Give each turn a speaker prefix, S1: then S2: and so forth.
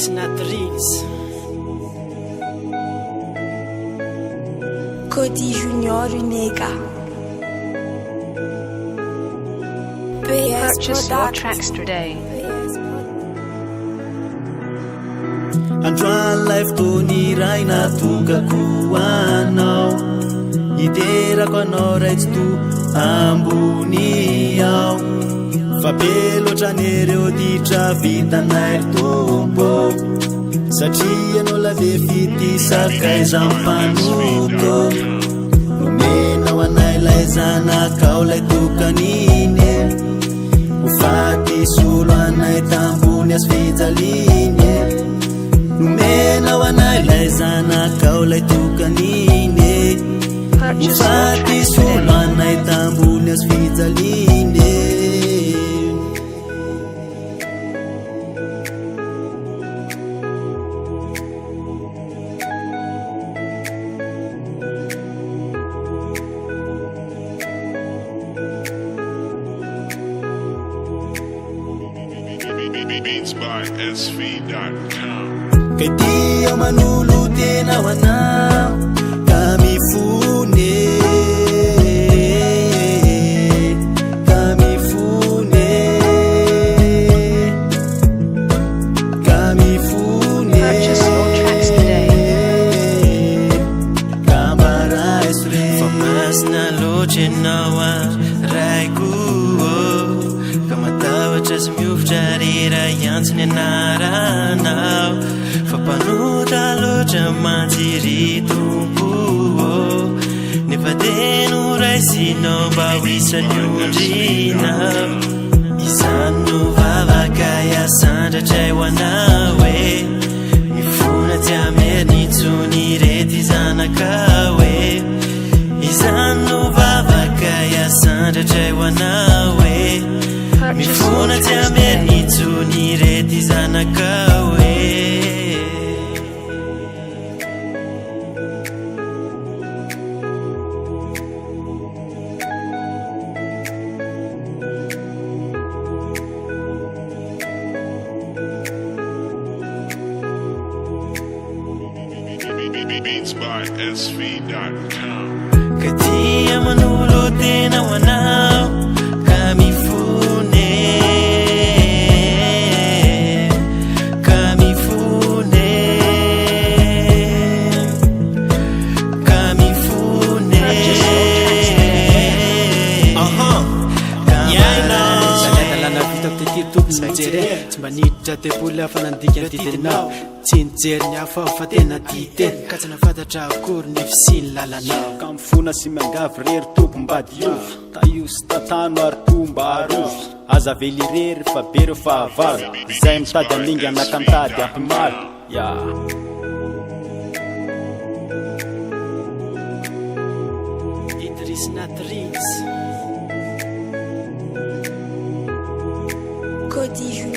S1: Idriss Natriz,
S2: Cody Junior Unega, PS
S3: Purchase your
S2: Product.
S3: tracks today.
S4: Androany life tony ray natokako anao iterako anao raitsto ambony ao fa be loatra nereo ditra vitanay tompo satria anao lave fitisakaiza mpanompo nomenao anay lay zanakao lay tokaniny hofaty solo anay tambony azy fijaliny nomenao anay lay zanakao lay tokaniny hofaty solo anay tambony azy fijaliny
S5: Beats by SV.com.
S4: Kay di ao manolo tena ho anao ka mifone ka mifone ka mifone
S3: Purchase your tracks today.
S4: Kamaray sre famasna loatra ianao raiko ka matahotra azy miovitra rera iantsony anaranao fa mpanota loatra manjiry tompo nefa teno raisinao mba ho isan'ny ondrinao izany no vavaka iasandratray ho anao hoe mifona tsy ameriny tsony rety zanakao hoe izany no vavaka iasandratray ho anao hoe mifona tsy ameriny tsony rety zanakao hoe
S5: Beats by SV.com.
S4: Katia manolo tena ho anao ka mifone ka mifone ka mifone
S1: lana vitako tetitoko mijery tsy mba niditra teboly hafa nandika didinao tsy nijery ny hafa fa tena diteny ka tsy nafantatra akory ny fisiny lalanao
S6: ka mifona sy miangavy rery tompom-bady iova taio sy tatano ary tomba arovo aza vely rery fa be reo fahavalo izay mitady amin'ingy anakantady ampimalo ya
S1: Idriss Natriz,
S2: Cody Junior